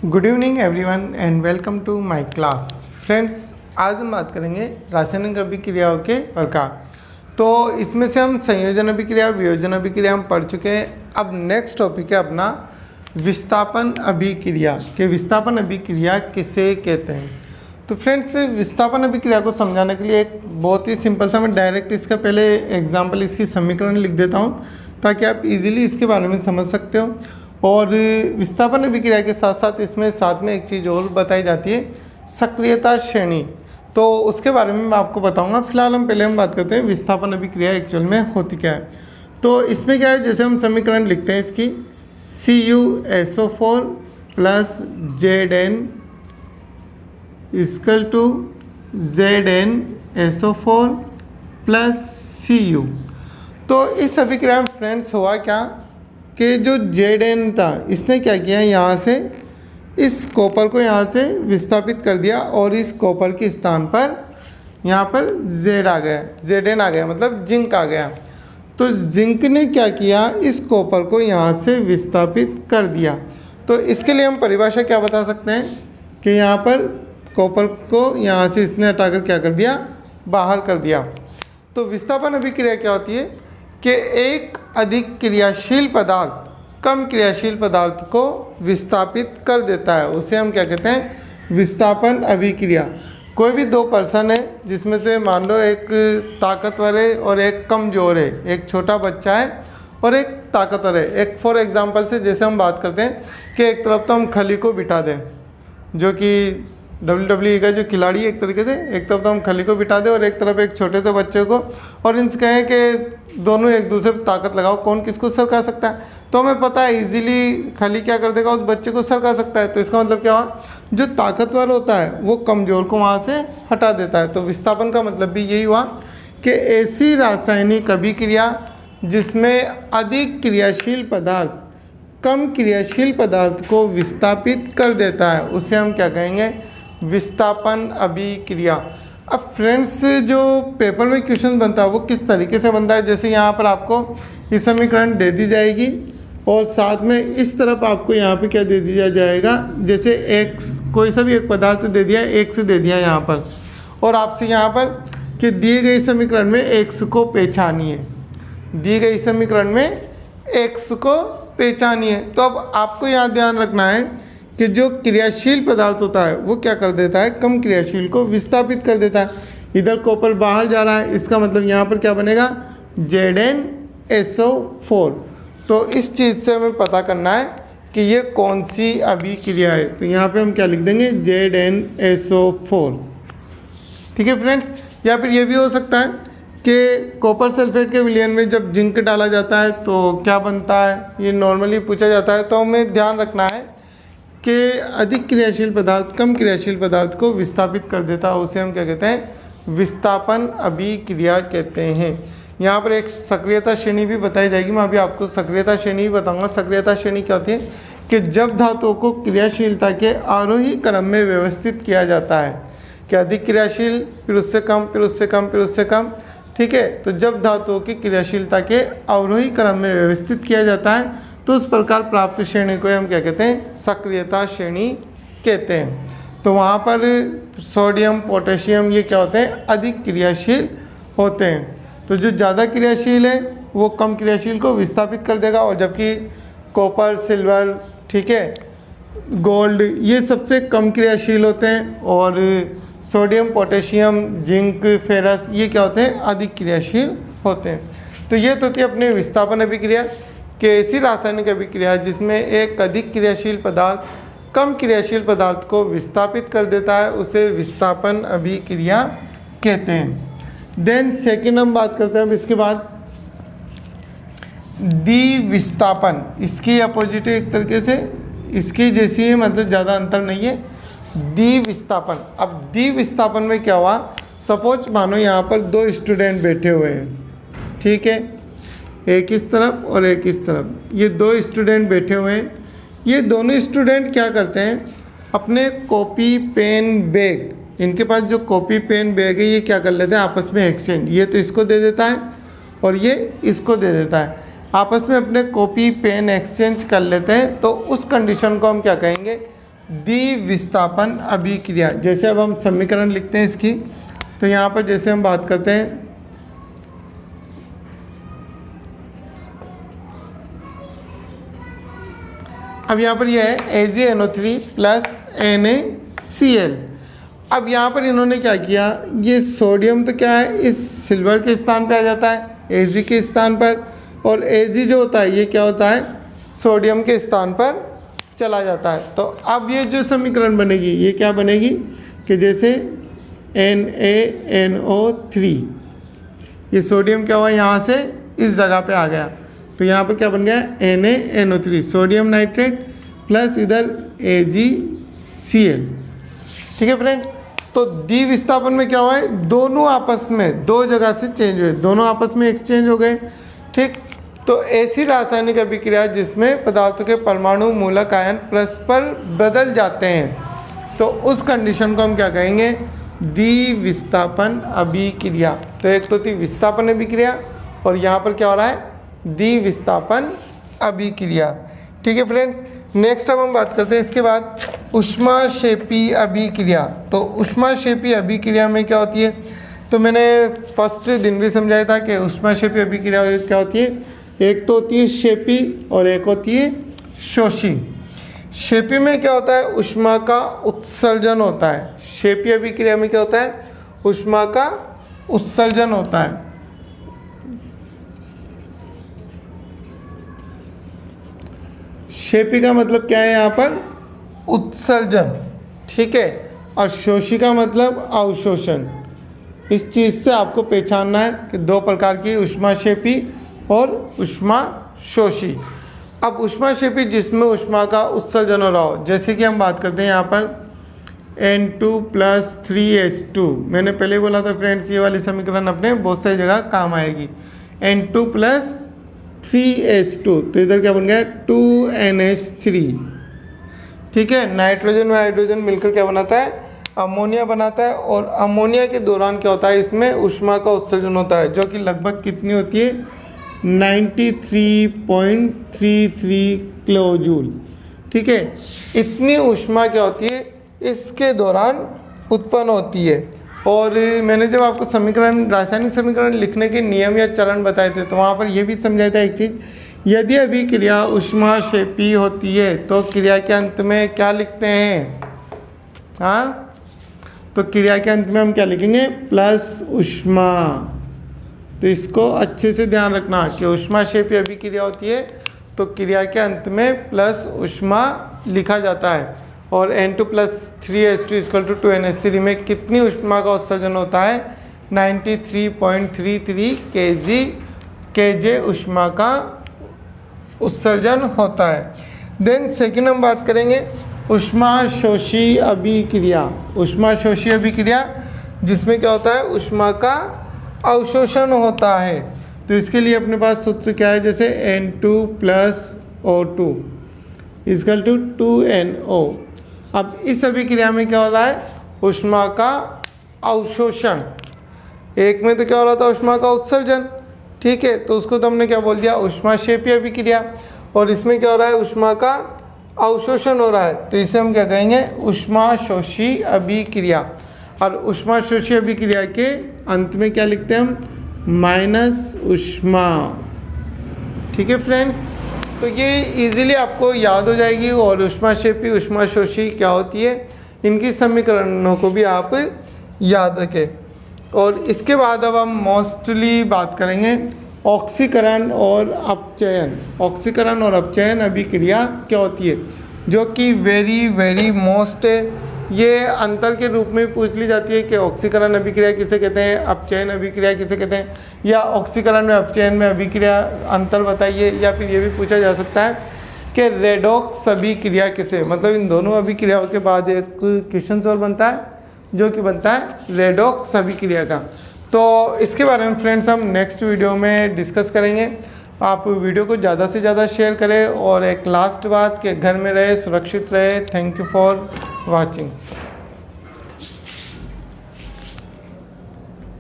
Good evening everyone and welcome to my class. Friends, आज हम बात करेंगे रासायनिक अभिक्रियाओं के प्रकार। तो इसमें से हम संयोजन अभिक्रिया, वियोजन अभिक्रिया हम पढ़ चुके हैं। अब नेक्स्ट टॉपिक है अपना विस्थापन अभिक्रिया के विस्थापन अभिक्रिया किसे कहते हैं। तो फ्रेंड्स, विस्थापन अभिक्रिया को समझाने के लिए एक बहुत ही सिंपल सा मैं डायरेक्ट इसका पहले एग्जाम्पल, इसकी समीकरण लिख देता हूँ ताकि आप इजीली इसके बारे में समझ सकते हो। और विस्थापन अभिक्रिया के साथ साथ इसमें एक चीज़ और बताई जाती है, सक्रियता श्रेणी। तो उसके बारे में मैं आपको बताऊंगा। फिलहाल हम बात करते हैं विस्थापन अभिक्रिया एक्चुअल में होती क्या है। तो इसमें क्या है, जैसे हम समीकरण लिखते हैं इसकी CuSO4 plus Zn equal to ZnSO4 plus Cu। तो इस अभिक्रिया में फ्रेंड्स हुआ क्या कि जो Zn था इसने क्या किया, यहाँ से इस कॉपर को यहाँ से विस्थापित कर दिया और इस कॉपर के स्थान पर यहाँ पर Z आ गया, Zn आ गया, मतलब जिंक आ गया। तो जिंक ने क्या किया, इस कॉपर को यहाँ से विस्थापित कर दिया। तो इसके लिए हम परिभाषा क्या बता सकते हैं कि यहाँ पर कॉपर को यहाँ से इसने हटाकर क्या कर दिया, बाहर कर दिया। तो विस्थापन अभिक्रिया क्या होती है कि एक अधिक क्रियाशील पदार्थ कम क्रियाशील पदार्थ को विस्थापित कर देता है, उसे हम क्या कहते हैं, विस्थापन अभिक्रिया। कोई भी दो पर्सन है जिसमें से मान लो एक ताकतवर है और एक कमज़ोर है, एक छोटा बच्चा है और एक ताकतवर है। एक फॉर एग्जांपल से जैसे हम बात करते हैं कि एक तरफ तो हम खली को बिठा दें, जो कि WWE का जो खिलाड़ी है एक तरीके से, एक तरफ तो हम खली को बिठा दें और एक तरफ एक छोटे से बच्चे को, और इनसे कहें कि दोनों एक दूसरे पर ताकत लगाओ, कौन किसको सरका सकता है। तो हमें पता है इजीली खली क्या कर देगा, उस बच्चे को सरका सकता है। तो इसका मतलब क्या हुआ, जो ताकतवर होता है वो कमज़ोर को वहाँ से हटा देता है। तो विस्थापन का मतलब भी यही हुआ कि ऐसी रासायनिक अभिक्रिया जिसमें अधिक क्रियाशील पदार्थ कम क्रियाशील पदार्थ को विस्थापित कर देता है, उसे हम क्या कहेंगे, विस्थापन अभिक्रिया। अब फ्रेंड्स, जो पेपर में क्वेश्चन बनता है वो किस तरीके से बनता है, जैसे यहाँ पर आपको ये समीकरण दे दी जाएगी और साथ में इस तरफ आपको यहाँ पे क्या दे दिया जाएगा, जैसे x कोई सा भी एक पदार्थ दे दिया, x दे दिया यहाँ पर, और आपसे यहाँ पर कि दिए गए समीकरण में x को पहचानिए, दिए गए समीकरण में x को पहचानिए। तो अब आपको यहाँ ध्यान रखना है कि जो क्रियाशील पदार्थ होता है वो क्या कर देता है, कम क्रियाशील को विस्थापित कर देता है। इधर कॉपर बाहर जा रहा है, इसका मतलब यहाँ पर क्या बनेगा, ZnSO4। तो इस चीज़ से हमें पता करना है कि ये कौन सी अभिक्रिया है। तो यहाँ पे हम क्या लिख देंगे, ZnSO4। ठीक है फ्रेंड्स। या फिर ये भी हो सकता है कि कॉपर सल्फेट के विलयन में जब जिंक डाला जाता है तो क्या बनता है, ये नॉर्मली पूछा जाता है। तो हमें ध्यान रखना है कि अधिक क्रियाशील पदार्थ कम क्रियाशील पदार्थ को विस्थापित कर देता है, उसे हम क्या कहते हैं, विस्थापन अभिक्रिया कहते हैं। यहाँ पर एक सक्रियता श्रेणी भी बताई जाएगी, मैं अभी आपको सक्रियता श्रेणी भी बताऊंगा। सक्रियता श्रेणी क्या होती है कि जब धातुओं को क्रियाशीलता के आरोही क्रम में व्यवस्थित किया जाता है, कि अधिक क्रियाशील, फिर उससे कम, फिर उससे कम, फिर उससे कम। ठीक है। तो जब धातुओं की क्रियाशीलता के अवरोही क्रम में व्यवस्थित किया जाता है तो उस प्रकार प्राप्त श्रेणी को हम क्या कहते हैं, सक्रियता श्रेणी कहते हैं। तो वहाँ पर सोडियम, पोटेशियम ये क्या होते हैं, अधिक क्रियाशील होते हैं। तो जो ज़्यादा क्रियाशील है वो कम क्रियाशील को विस्थापित कर देगा, और जबकि कॉपर, सिल्वर, ठीक है, गोल्ड, ये सबसे कम क्रियाशील होते हैं, और सोडियम, पोटेशियम, जिंक, फेरस ये क्या होते हैं, अधिक क्रियाशील होते हैं। तो ये तो थी अपनी विस्थापन अभिक्रिया कि ऐसी रासायनिक अभिक्रिया जिसमें एक अधिक क्रियाशील पदार्थ कम क्रियाशील पदार्थ को विस्थापित कर देता है, उसे विस्थापन अभिक्रिया कहते हैं। देन सेकेंड हम बात करते हैं अब इसके बाद द्विविस्थापन। इसकी अपोजिट एक तरीके से इसकी जैसी है, मतलब ज़्यादा अंतर नहीं है, द्विविस्थापन। अब द्विविस्थापन में क्या हुआ, सपोज मानो यहाँ पर दो स्टूडेंट बैठे हुए हैं, ठीक है, एक इस तरफ और एक इस तरफ, ये दो स्टूडेंट बैठे हुए हैं। ये दोनों स्टूडेंट क्या करते हैं, अपने कॉपी पेन बैग, इनके पास जो कॉपी पेन बैग है ये क्या कर लेते हैं, आपस में एक्सचेंज, ये तो इसको दे देता है और ये इसको दे देता है, आपस में अपने कॉपी पेन एक्सचेंज कर लेते हैं। तो उस कंडीशन को हम क्या कहेंगे, द्विविस्थापन अभिक्रिया। जैसे अब हम समीकरण लिखते हैं इसकी, तो यहाँ पर जैसे हम बात करते हैं, अब यहाँ पर यह है AgNO3 प्लस NaCl। अब यहाँ पर इन्होंने क्या किया, ये सोडियम तो क्या है इस सिल्वर के स्थान पे आ जाता है Ag के स्थान पर, और Ag जो होता है ये क्या होता है सोडियम के स्थान पर चला जाता है। तो अब ये जो समीकरण बनेगी ये क्या बनेगी कि जैसे NaNO3, ये सोडियम क्या हुआ यहाँ से इस जगह पे आ गया, तो यहाँ पर क्या बन गया NaNO3 सोडियम नाइट्रेट प्लस इधर AgCl। ठीक है फ्रेंड्स, तो द्विविस्थापन में क्या हुआ है, दोनों आपस में दो जगह से चेंज हुए, दोनों आपस में एक्सचेंज हो गए। ठीक, तो ऐसी रासायनिक अभिक्रिया जिसमें पदार्थों के परमाणु मूलक आयन परस्पर बदल जाते हैं, तो उस कंडीशन को हम क्या कहेंगे, द्विविस्थापन अभिक्रिया। तो एक तो थी विस्थापन अभिक्रिया और यहाँ पर क्या हो रहा है द्विविस्थापन अभिक्रिया। ठीक है फ्रेंड्स, नेक्स्ट अब हम बात करते हैं इसके बाद ऊष्माक्षेपी अभिक्रिया। तो ऊष्माक्षेपी अभिक्रिया में क्या होती है, तो मैंने फर्स्ट दिन भी समझाया था कि ऊष्माक्षेपी अभिक्रिया क्या होती है, एक तो होती है क्षेपी और एक होती है शोषी। क्षेपी में क्या होता है, ऊष्मा का उत्सर्जन होता है। क्षेपी अभिक्रिया में क्या होता है, ऊष्मा का उत्सर्जन होता है। क्षेपी का मतलब क्या है यहाँ पर उत्सर्जन, ठीक है, और शोषी का मतलब अवशोषण। इस चीज़ से आपको पहचानना है कि दो प्रकार की ऊष्माक्षेपी और ऊष्माशोषी। अब ऊष्माक्षेपी जिसमें ऊष्मा का उत्सर्जन हो रहा हो, जैसे कि हम बात करते हैं यहाँ पर N2 + 3H2। मैंने पहले बोला था फ्रेंड्स ये वाली समीकरण अपने बहुत सारी जगह काम आएगी। N2 + 3H2, तो इधर क्या बन गया 2NH3। ठीक है, नाइट्रोजन और हाइड्रोजन मिलकर क्या बनाता है, अमोनिया बनाता है। और अमोनिया के दौरान क्या होता है, इसमें ऊष्मा का उत्सर्जन होता है, जो कि लगभग कितनी होती है 93.33 किलोजूल। ठीक है, इतनी ऊष्मा क्या होती है इसके दौरान उत्पन्न होती है। और मैंने जब आपको समीकरण रासायनिक समीकरण लिखने के नियम या चरण बताए थे, तो वहाँ पर यह भी समझाया था एक चीज़, यदि अभिक्रिया ऊष्माक्षेपी होती है तो क्रिया के अंत में क्या लिखते हैं, हाँ, तो क्रिया के अंत में हम क्या लिखेंगे, प्लस ऊष्मा। तो इसको अच्छे से ध्यान रखना कि ऊष्माक्षेपी अभिक्रिया होती है तो क्रिया के अंत में प्लस ऊष्मा लिखा जाता है। और N2 + 3H2 = 2NH3 में कितनी ऊष्मा का उत्सर्जन होता है, 93.33 kJ ऊष्मा का उत्सर्जन होता है। देन सेकंड हम बात करेंगे ऊष्माशोषी अभिक्रिया। ऊष्माशोषी अभिक्रिया जिसमें क्या होता है, ऊष्मा का अवशोषण होता है। तो इसके लिए अपने पास सूत्र क्या है, जैसे N2 + O2 = 2NO। अब इस अभिक्रिया में क्या हो रहा है, ऊष्मा का अवशोषण। एक में तो क्या हो रहा था, ऊष्मा का उत्सर्जन। ठीक है, तो उसको तो हमने क्या बोल दिया, ऊष्माक्षेपी अभिक्रिया। और इसमें क्या हो रहा है, ऊष्मा का अवशोषण हो रहा है, तो इसे हम क्या कहेंगे, ऊष्माशोषी अभिक्रिया। और ऊष्माशोषी अभिक्रिया के अंत में क्या लिखते हैं हम, माइनस ऊष्मा। ठीक है फ्रेंड्स, तो ये इजीली आपको याद हो जाएगी। और ऊष्माक्षेपी ऊष्माशोषी क्या होती है, इनकी समीकरणों को भी आप याद रखें। और इसके बाद अब हम मोस्टली बात करेंगे ऑक्सीकरण और अपचयन। ऑक्सीकरण और अपचयन अभिक्रिया क्या होती है, जो कि वेरी मोस्ट है। ये अंतर के रूप में पूछ ली जाती है कि ऑक्सीकरण अभिक्रिया किसे कहते हैं, अपचयन अभिक्रिया किसे कहते हैं, या ऑक्सीकरण में अपचयन में अभिक्रिया अंतर बताइए। या फिर ये भी पूछा जा सकता है कि रेडॉक्स अभिक्रिया किसे, मतलब इन दोनों अभिक्रियाओं के बाद एक क्वेश्चन और बनता है जो कि बनता है रेडॉक्स अभिक्रिया का। तो इसके बारे में फ्रेंड्स हम नेक्स्ट वीडियो में डिस्कस करेंगे। आप वीडियो को ज़्यादा से ज़्यादा शेयर करें। और एक लास्ट बात कि घर में रहे, सुरक्षित रहे। Thank you for watching.